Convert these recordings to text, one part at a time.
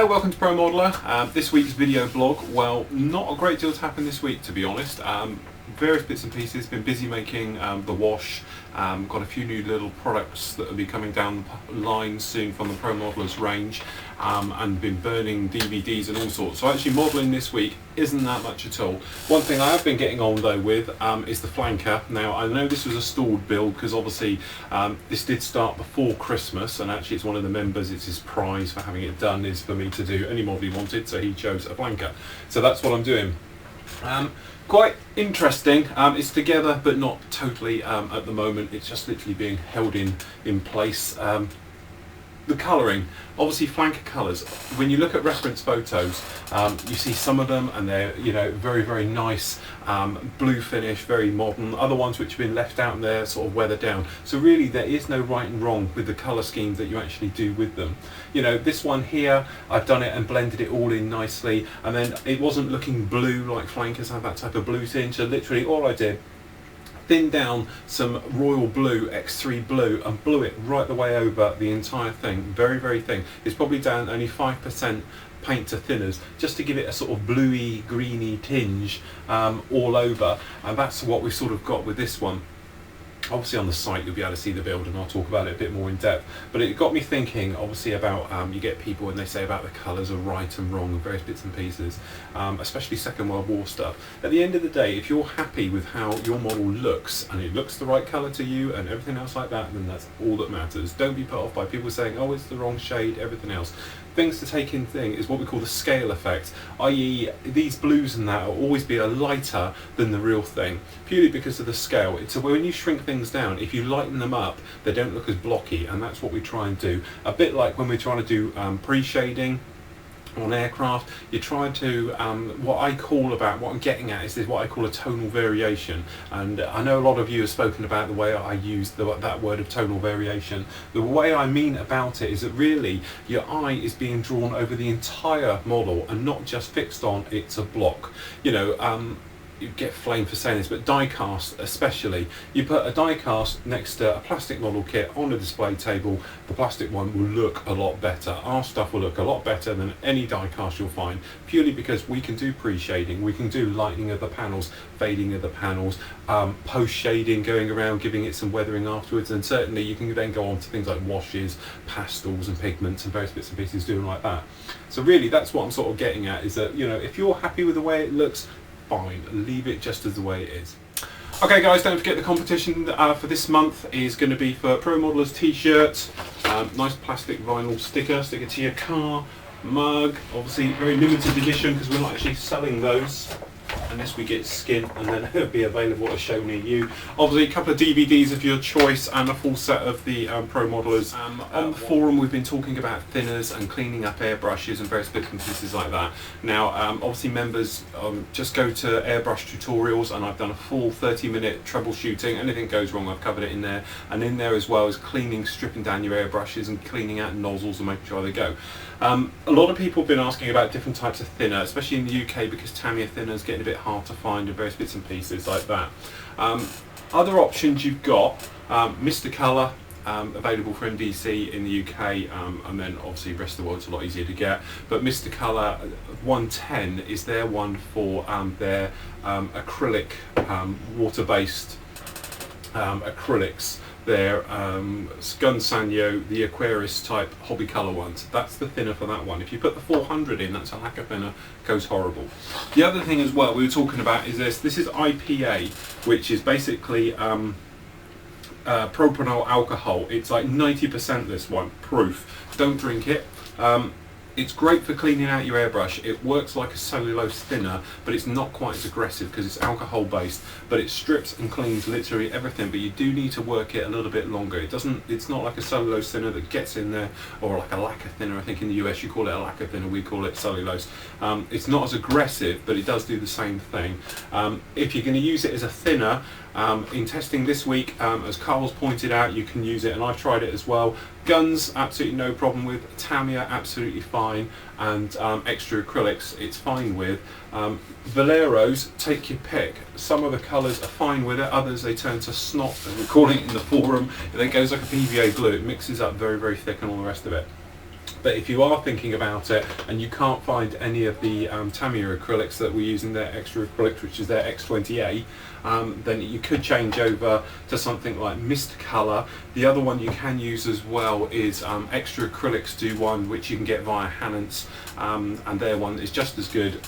Hello, welcome to Pro Modeler. This week's video blog. Well, not a great deal to happen this week, to be honest. Various bits and pieces, been busy making the wash, got a few new little products that will be coming down the line soon from the Pro Modelers range, and been burning DVDs and all sorts. So actually modelling this week isn't that much at all. One thing I have been getting on though with is the flanker. Now I know this was a stalled build because obviously this did start before Christmas, and actually it's one of the members, it's his prize for having it done is for me to do any model he wanted, so he chose a flanker. So that's what I'm doing. Quite interesting. It's together but not totally at the moment. It's just literally being held in place. The colouring, obviously flanker colours, when you look at reference photos, you see some of them and they're, you know, very nice blue finish, very modern. Other ones which have been left out and they're sort of weathered down. So really there is no right and wrong with the colour schemes that you actually do with them. You know, this one here, I've done it and blended it all in nicely, and then it wasn't looking blue like flankers have that type of blue tinge, so literally all I did, thinned down some royal blue, X3 blue, and blew it right the way over the entire thing. Very thin. It's probably down only 5% paint to thinners, just to give it a sort of bluey, greeny tinge all over, and that's what we've sort of got with this one. Obviously on the site you'll be able to see the build and I'll talk about it a bit more in depth, but it got me thinking obviously about you get people and they say about the colours are right and wrong and various bits and pieces, especially Second World War stuff. At the end of the day, if you're happy with how your model looks and it looks the right colour to you and everything else like that, then that's all that matters. Don't be put off by people saying, oh, it's the wrong shade, everything else. Things to take in thing is what we call the scale effect, i.e. these blues and that will always be a lighter than the real thing, purely because of the scale. It's when you shrink things down, if you lighten them up, they don't look as blocky, and that's what we try and do. A bit like when we're trying to do pre-shading on aircraft, you try to, what I'm getting at is what I call a tonal variation, and I know a lot of you have spoken about the way I use that word of tonal variation. The way I mean about it is that really your eye is being drawn over the entire model and not just fixed on it's a block. You know, you get flamed for saying this, but die cast especially, you put a die cast next to a plastic model kit on a display table, the plastic one will look a lot better. Our stuff will look a lot better than any die cast you'll find, purely because we can do pre-shading, we can do lightening of the panels, fading of the panels, post-shading, going around giving it some weathering afterwards, and certainly you can then go on to things like washes, pastels and pigments and various bits and pieces doing like that. So really that's what I'm sort of getting at, is that, you know, if you're happy with the way it looks, fine, leave it just as the way it is. Okay guys, don't forget the competition for this month is going to be for Pro Modelers t-shirts, nice plastic vinyl sticker to your car, mug, obviously very limited edition because we're not actually selling those unless we get skin, and then it'll be available at a show near you. Obviously a couple of DVDs of your choice and a full set of the Pro Modelers. On the forum we've been talking about thinners and cleaning up airbrushes and various bits and pieces like that. Now obviously members just go to airbrush tutorials, and I've done a full 30-minute troubleshooting. Anything goes wrong I've covered it in there, and in there as well as cleaning, stripping down your airbrushes and cleaning out nozzles and making sure they go. A lot of people have been asking about different types of thinner, especially in the UK because Tamiya thinner is getting a bit hard to find and various bits and pieces like that. Other options you've got, Mr. Colour, available for MDC in the UK, and then obviously the rest of the world it's a lot easier to get, but Mr. Colour 110 is their one for their acrylic, water-based acrylics. Their Gun Sanyo, the Aquarius type hobby colour ones. That's the thinner for that one. If you put the 400 in, that's a lacquer thinner, goes horrible. The other thing as well we were talking about is this is IPA, which is basically propanol alcohol. It's like 90% this one, proof. Don't drink it. It's great for cleaning out your airbrush. It works like a cellulose thinner, but it's not quite as aggressive because it's alcohol based, but it strips and cleans literally everything, but you do need to work it a little bit longer. It's not like a cellulose thinner that gets in there, or like a lacquer thinner. I think in the US you call it a lacquer thinner, we call it cellulose. It's not as aggressive, but it does do the same thing. If you're going to use it as a thinner, in testing this week, as Carl's pointed out, you can use it, and I've tried it as well. Guns, absolutely no problem with. Tamiya, absolutely fine. And extra acrylics, it's fine with. Valeros, take your pick. Some of the colours are fine with it, others they turn to snot, as we're calling it in the forum. It then goes like a PVA glue, it mixes up very thick and all the rest of it. But if you are thinking about it and you can't find any of the Tamiya acrylics that we use in their extra acrylics, which is their X20A, then you could change over to something like Mr. Colour. The other one you can use as well is Extra Acrylics do one which you can get via Hannants, and their one is just as good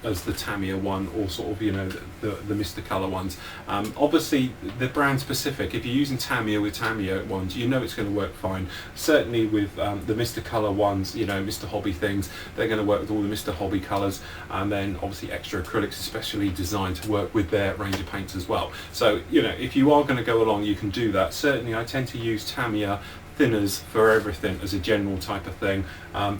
as the Tamiya one, or sort of, you know, the Mr. Colour ones. Obviously the brand specific, if you're using Tamiya with Tamiya ones, you know it's going to work fine. Certainly with the Mr. Colour ones, you know, Mr. Hobby things, they're going to work with all the Mr. Hobby colours, and then obviously Extra Acrylics especially designed to work with their range of paints as well. So, you know, if you are going to go along, you can do that. Certainly I tend to use Tamiya thinners for everything as a general type of thing.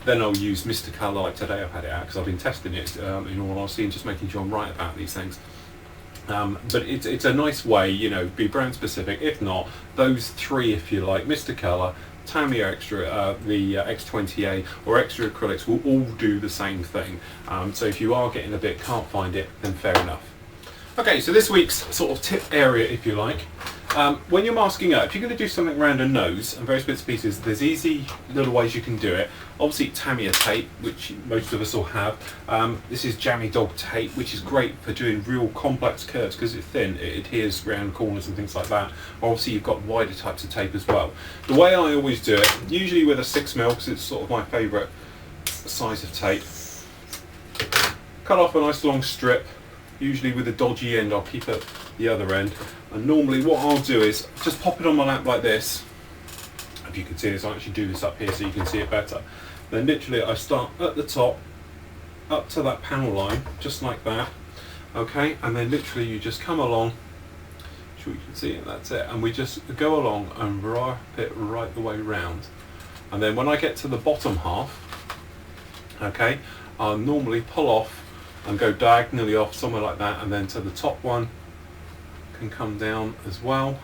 Then I'll use Mr. Colour, like today I've had it out because I've been testing it in all honesty and just making sure I'm right about these things. But it's a nice way, you know, be brand specific. If not, those three, if you like, Mr. Colour, Tamiya Extra, the X20A or Extra Acrylics will all do the same thing. So if you are getting a bit, can't find it, then fair enough. Okay, so this week's sort of tip area, if you like. When you're masking up, if you're going to do something around a nose and various bits and pieces, there's easy little ways you can do it. Obviously Tamiya tape, which most of us will have. This is Jammy Dog tape, which is great for doing real complex curves because it's thin, it adheres around corners and things like that. Obviously you've got wider types of tape as well. The way I always do it, usually with a 6mm, because it's sort of my favourite size of tape, cut off a nice long strip. Usually with a dodgy end, I'll keep it the other end. And normally what I'll do is just pop it on my lap like this. If you can see this, I'll actually do this up here so you can see it better. Then literally I start at the top, up to that panel line, just like that. Okay, and then literally you just come along, sure you can see it, that's it. And we just go along and wrap it right the way round. And then when I get to the bottom half, okay, I'll normally pull off and go diagonally off somewhere like that, and then to the top one can come down as well,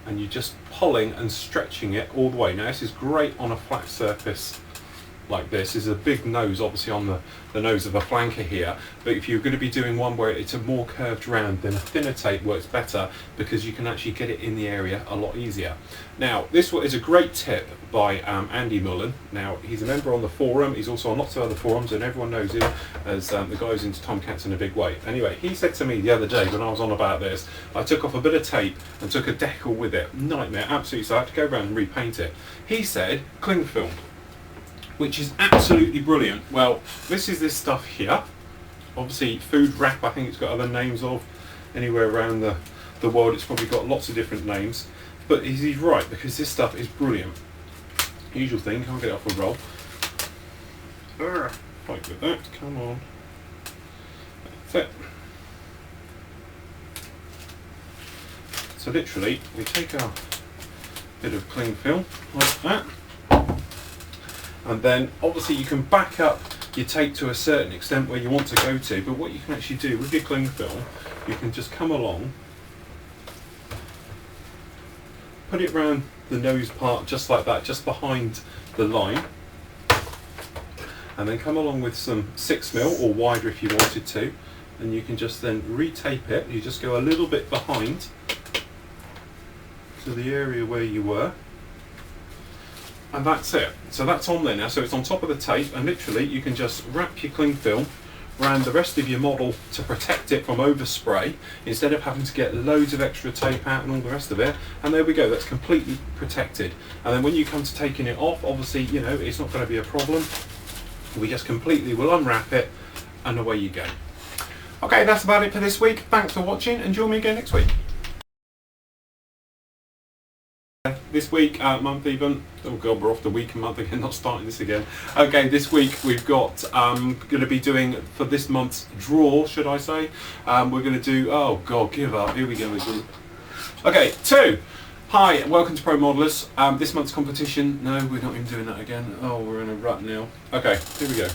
and you're just pulling and stretching it all the way. Now this is great on a flat surface like this. This is a big nose obviously on the nose of a flanker here, but if you're going to be doing one where it's a more curved round, then a thinner tape works better because you can actually get it in the area a lot easier. Now this is a great tip by Andy Mullen. Now he's a member on the forum, he's also on lots of other forums, and everyone knows him as the guy who's into Tomcats in a big way. Anyway, he said to me the other day when I was on about this, I took off a bit of tape and took a decal with it. Nightmare, absolutely, so I had to go around and repaint it. He said cling film, which is absolutely brilliant. Well, this is this stuff here. Obviously food wrap, I think it's got other names of. Anywhere around the world it's probably got lots of different names. But he's right, because this stuff is brilliant. Usual thing, can't get it off a roll. Fight with that, come on. That's it. So literally, we take our bit of cling film like that. And then obviously you can back up your tape to a certain extent where you want to go to, but what you can actually do with your cling film, you can just come along, put it round the nose part just like that, just behind the line, and then come along with some 6mm or wider if you wanted to, and you can just then retape it. You just go a little bit behind to the area where you were, and that's it. So that's on there now, so it's on top of the tape, and literally you can just wrap your cling film around the rest of your model to protect it from overspray, instead of having to get loads of extra tape out and all the rest of it. And there we go, that's completely protected. And then when you come to taking it off, obviously, you know, it's not going to be a problem. We just completely will unwrap it, and away you go. Okay, that's about it for this week. Thanks for watching, and join me again next week. This week, month even, oh god, we're off the week and month again, not starting this again. Okay, this week we've got, going to be doing, for this month's draw, should I say, we're going to do, oh god, give up, here we go again. Okay, 2. Hi, and welcome to Pro Modelers. This month's competition, no, we're not even doing that again. Oh, we're in a rut now. Okay, here we go.